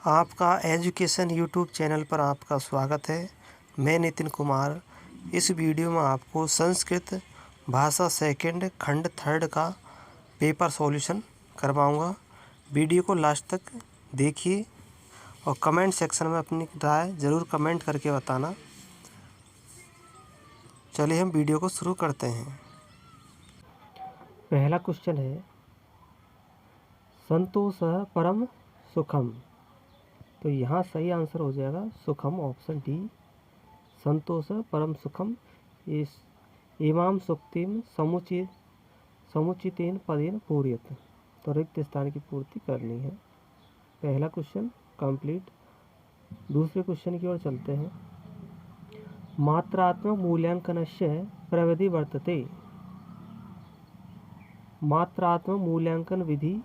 आपका education YouTube channel पर आपका स्वागत है। मैं नितिन कुमार इस वीडियो में आपको संस्कृत भाषा सेकंड खंड थर्ड का पेपर सॉल्यूशन करवाऊंगा। वीडियो को लास्ट तक देखिए और कमेंट सेक्शन में अपनी राय ज़रूर कमेंट करके बताना। चलिए हम वीडियो को शुरू करते हैं। पहला क्वेश्चन है, संतोषः परम सुखम। तो यहाँ सही आंसर हो जाएगा सुखम, ऑप्शन डी। संतोषः परम सुखम इस इमाम सुक्तिम समुचितेन पदेन पूर्यत। तो रिक्त स्थान की पूर्ति करनी है। पहला क्वेश्चन कंप्लीट। दूसरे क्वेश्चन की ओर चलते हैं। मात्रात्मक मूल्यांकनस्य प्रविधि वर्तते। मात्रात्मक मूल्यांकन विधि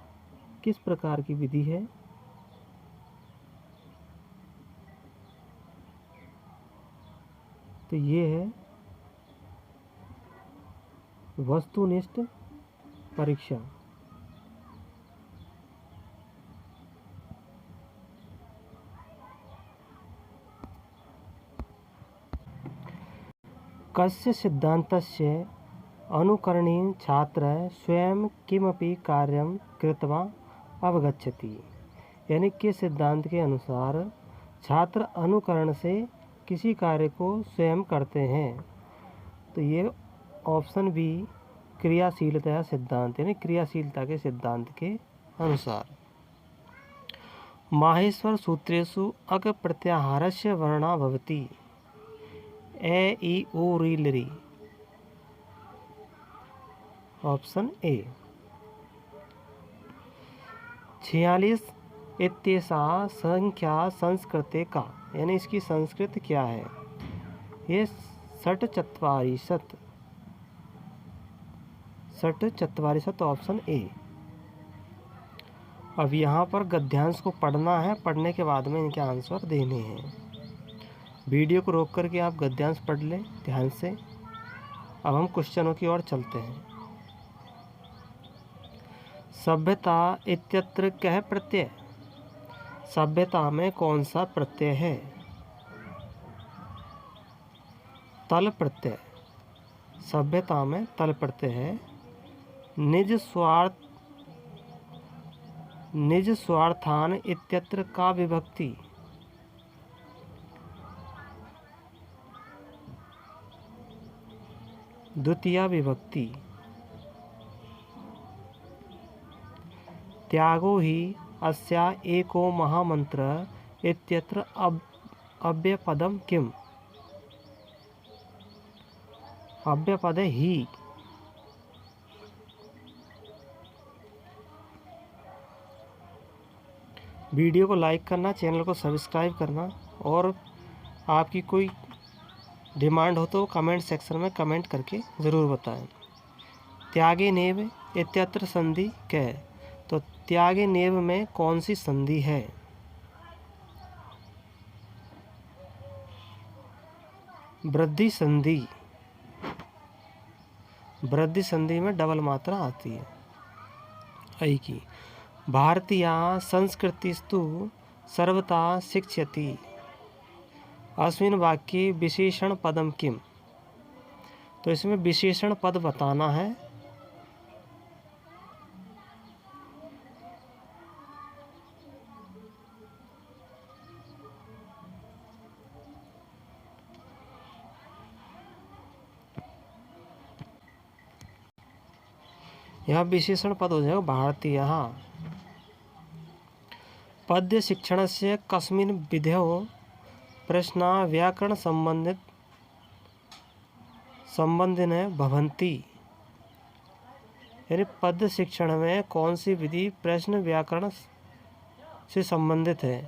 किस प्रकार की विधि है? तो ये है वस्तुनिष्ठ परीक्षा। कस्य सिद्धान्तस्य अनुकरणेन छात्रः स्वयं किमपि कार्यं कृत्वा अवगच्छति। यानी कि सिद्धांत के अनुसार छात्र अनुकरण से किसी कार्य को स्वयं करते हैं। तो ये ऑप्शन बी क्रियाशीलता सिद्धांत, यानी क्रियाशीलता के सिद्धांत के अनुसार। माहेश्वर सूत्रेषु अक प्रत्याहारस्य वर्णा भवति। ए ई ओ री लरी। Option A. 46 इत्येषा संख्या संस्कृते का, यानी इसकी संस्कृत क्या है? ये षट्चत्वारिशत्, ऑप्शन ए। अब यहाँ पर गद्यांश को पढ़ना है, पढ़ने के बाद में इनके आंसर देने हैं। वीडियो को रोक करके आप गद्यांश पढ़ लें ध्यान से। अब हम क्वेश्चनों की ओर चलते हैं। सभ्यता इत्यत्र कह प्रत्यय। सभ्यता में कौन सा प्रत्यय है? तल प्रत्यय। सभ्यता में तल प्रत्यय है। निज स्वार्थान इत्यत्र का विभक्ति। द्वितीया विभक्ति। त्यागो ही अस्या एको महामंत्र इत्यत्र अव्ययपदम किम। अव्ययपद ही। वीडियो को लाइक करना, चैनल को सब्सक्राइब करना, और आपकी कोई डिमांड हो तो कमेंट सेक्शन में कमेंट करके ज़रूर बताएं। त्यागे नेव इत्यत्र संधि कै। तो त्यागे नेव में कौन सी संधि है? वृद्धि संधि। वृद्धि संधि में डबल मात्रा आती है ऐ की। भारतीय संस्कृतिस्तु सर्वथा शिक्षयति। अस्मिन् वाक्ये विशेषण पदम किम। तो इसमें विशेषण पद बताना है। यहाँ विशेषण पद हो जाएगा भारतीय। पद्य शिक्षण से कस्मिन् विधौ प्रश्ना व्याकरण संबंधिन भवन्ति। यानी पद्य शिक्षण में कौन सी विधि प्रश्न व्याकरण से संबंधित है?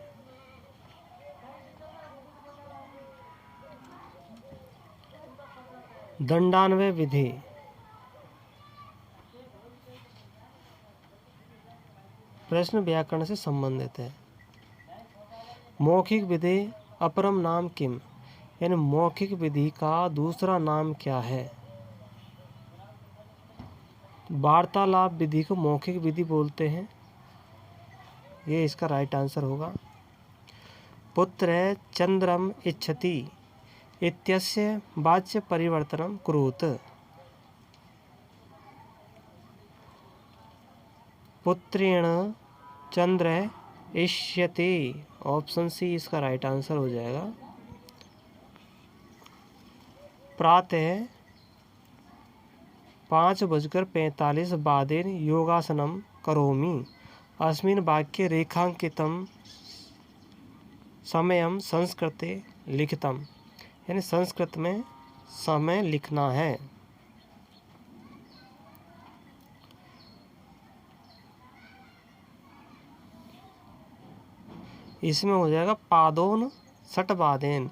दंडान्वय विधि। प्रश्न व्याकरण से संबंधित है। मौखिक विधि अपरम नाम किम। यानी मौखिक विधि का दूसरा नाम क्या है? वार्तालाप विधि को मौखिक विधि बोलते हैं। ये इसका राइट आंसर होगा। पुत्र चंद्रम इच्छति इत्यस्य वाच्य परिवर्तनं कुरुत। पुत्रेण चंद्र इष्यते, ऑप्शन सी इसका राइट आंसर हो जाएगा। प्रातः 5:45 योगासनं करोमि। अस्मिन् वाक्ये रेखांकितं समयं संस्कृते लिखितम्, यानी संस्कृत में समय लिखना है। इसमें हो जाएगा पादोन सटबादेन,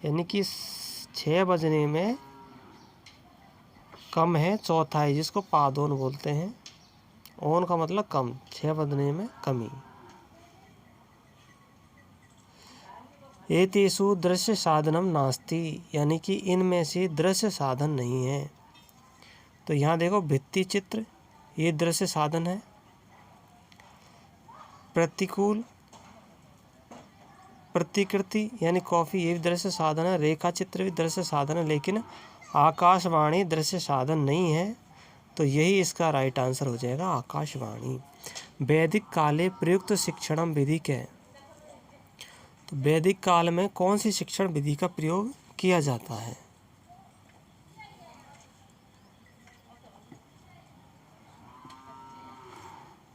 यानी कि 6 बजने में कम है चौथाई, जिसको पादोन बोलते हैं। ओन का मतलब कम, 6 बजने में कमी। एतेषु दृश्य साधनम नास्ति, यानी कि इनमें से दृश्य साधन नहीं है। तो यहाँ देखो भित्ति चित्र, ये दृश्य साधन है। प्रतिकूल प्रतिकृति यानी कॉफी, ये भी दृश्य साधन है। रेखा चित्र भी दृश्य साधन है, लेकिन आकाशवाणी दृश्य साधन नहीं है। तो यही इसका राइट आंसर हो जाएगा, आकाशवाणी। वैदिक काले प्रयुक्त शिक्षणम विधि क्या है? तो वैदिक काल में कौन सी शिक्षण विधि का प्रयोग किया जाता है?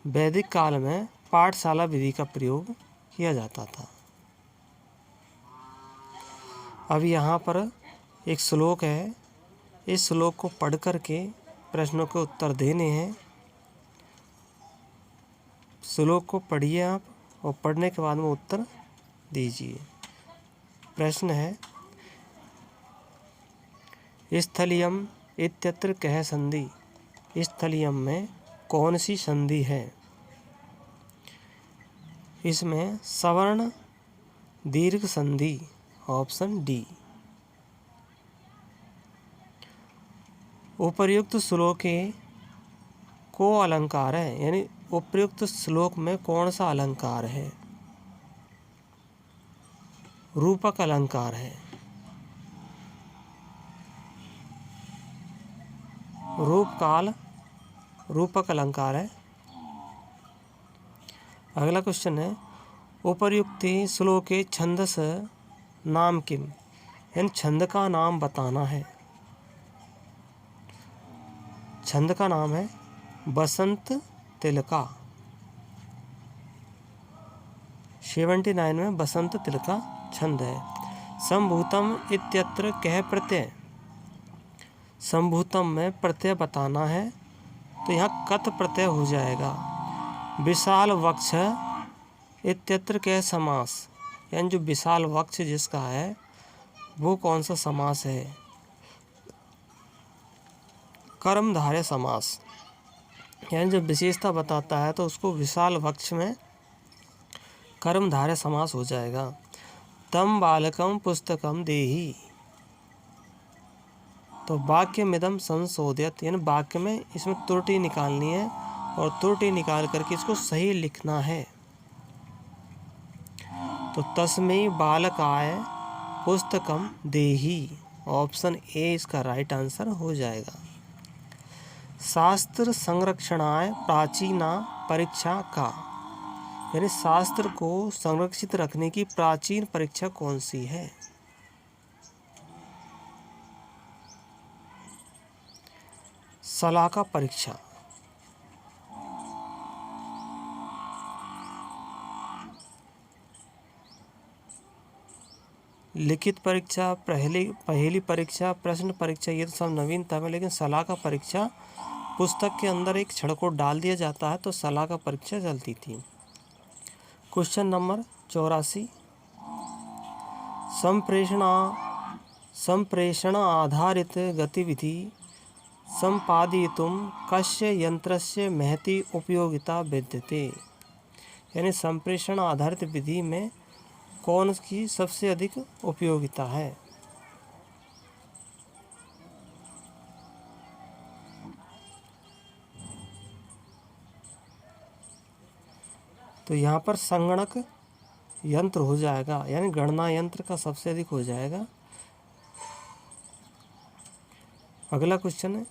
वैदिक काल में पाठशाला विधि का प्रयोग किया जाता था। अब यहाँ पर एक श्लोक है, इस श्लोक को पढ़ करके प्रश्नों के उत्तर देने हैं। श्लोक को पढ़िए आप, और पढ़ने के बाद में उत्तर दीजिए। प्रश्न है, स्थलियम इत्यत्र कह संधि? स्थलियम में कौन सी संधि है? इसमें सवर्ण दीर्घ संधि, ऑप्शन डी। उपर्युक्त श्लोक को अलंकार है, यानी उपर्युक्त श्लोक में कौन सा अलंकार है? रूपक अलंकार है। रूपकाल रूपक अलंकार है। अगला क्वेश्चन है, उपर्युक्ते श्लोके छंदस नाम किम? यानी छंद का नाम बताना है। छंद का नाम है बसंत तिलका। 79 में बसंत तिलका छंद है। संभूतम इत्यत्र कह प्रत्यय? संभूतम में प्रत्यय बताना है, तो यहाँ कत प्रत्यय हो जाएगा। विशाल वक्ष इत्यत्र कह समास? यानी जो विशाल वक्ष जिसका है वो कौन सा समास है? कर्मधारय समास, यानी जब विशेषता बताता है तो उसको विशाल वक्ष में कर्मधारय समास हो जाएगा। तम बालकम पुस्तकम देहि, तो वाक्य मिदम संशोधित, यानी वाक्य में इसमें त्रुटि निकालनी है, और त्रुटि निकाल करके इसको सही लिखना है। तो तस्मै बालकाय पुस्तकम देहि, ऑप्शन ए इसका राइट आंसर हो जाएगा। शास्त्र संरक्षणाय प्राचीना परीक्षा का? यानी शास्त्र को संरक्षित रखने की प्राचीन परीक्षा कौन सी है? सलाका परीक्षा। लिखित परीक्षा, पहेली परीक्षा, प्रश्न परीक्षा, ये तो सब नवीनतम है। लेकिन सलाका परीक्षा पुस्तक के अंदर एक क्षण को डाल दिया जाता है, तो सलाका परीक्षा चलती थी। क्वेश्चन नंबर 84, संप्रेषण आधारित गतिविधि संपादयितुं कस्य यंत्रस्य महती उपयोगिता विद्यते? यानी संप्रेषण आधारित विधि में कौन की सबसे अधिक उपयोगिता है? तो यहाँ पर संगणक यंत्र हो जाएगा, यानी गणना यंत्र का सबसे अधिक हो जाएगा। अगला क्वेश्चन है,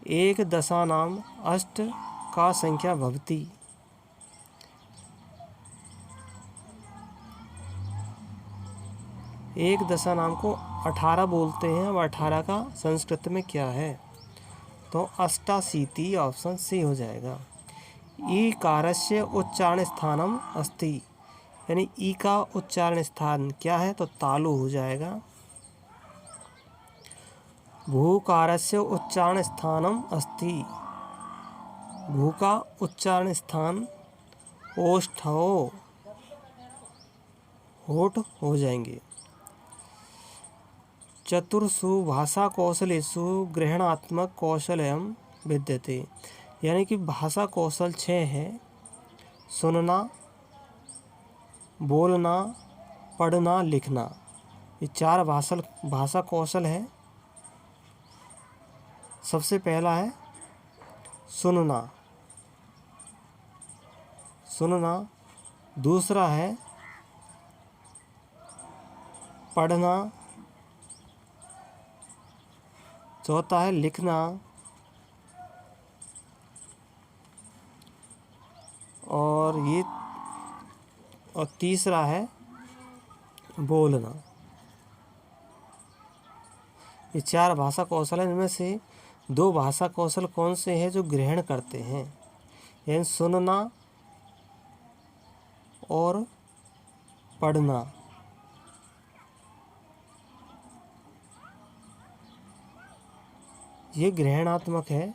एक दशानाम अष्ट का संख्या भवति। एक दशानाम को 18 बोलते हैं। अब 18 का संस्कृत में क्या है? तो अष्टाशीति, ऑप्शन सी हो जाएगा। ई कारस्य उच्चारण स्थानम अस्ति, यानी ई का उच्चारण स्थान क्या है? तो तालु हो जाएगा। भूकारस्य उच्चारण स्थानम अस्ति, भू का उच्चारण स्थान ओष्ठो, होठ हो जाएंगे। चतुर्षु भाषा कौशलेषु ग्रहणात्मक कौशलयम विद्यते, यानी कि भाषा कौशल 6 है। सुनना, बोलना, पढ़ना, लिखना, ये 4 भाषा कौशल है। सबसे पहला है सुनना, दूसरा है पढ़ना, चौथा है लिखना, और तीसरा है बोलना। ये 4 भाषा कौशल हैं। इनमें से 2 भाषा कौशल कौन से हैं जो ग्रहण करते हैं? यानी सुनना और पढ़ना। ये ग्रहणात्मक है।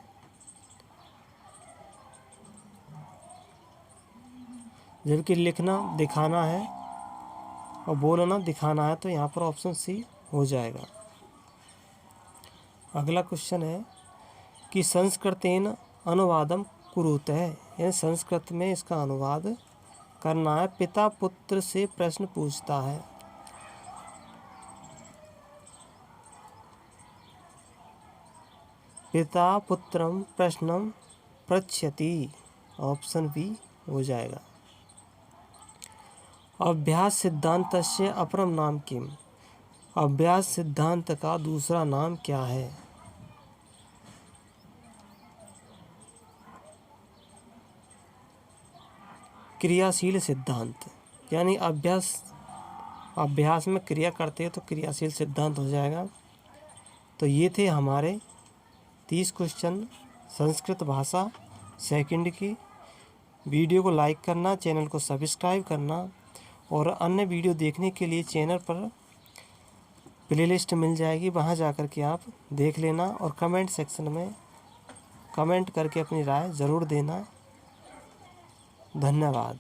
जबकि लिखना दिखाना है और बोलना दिखाना है, तो यहाँ पर ऑप्शन सी हो जाएगा। अगला क्वेश्चन है कि संस्कृतेन अनुवादम कुरुतः, यानी संस्कृत में इसका अनुवाद करना है। पिता पुत्र से प्रश्न पूछता है। पिता पुत्रम प्रश्नम पृच्छति, ऑप्शन बी हो जाएगा। अभ्यास सिद्धांतस्य अपरम नाम किम, अभ्यास सिद्धांत का दूसरा नाम क्या है? क्रियाशील सिद्धांत, यानी अभ्यास में क्रिया करते हैं तो क्रियाशील सिद्धांत हो जाएगा। तो ये थे हमारे 30 क्वेश्चन संस्कृत भाषा सेकंड की। वीडियो को लाइक करना, चैनल को सब्सक्राइब करना, और अन्य वीडियो देखने के लिए चैनल पर प्लेलिस्ट मिल जाएगी, वहां जाकर के आप देख लेना। और कमेंट सेक्शन में कमेंट करके अपनी राय ज़रूर देना। धन्यवाद।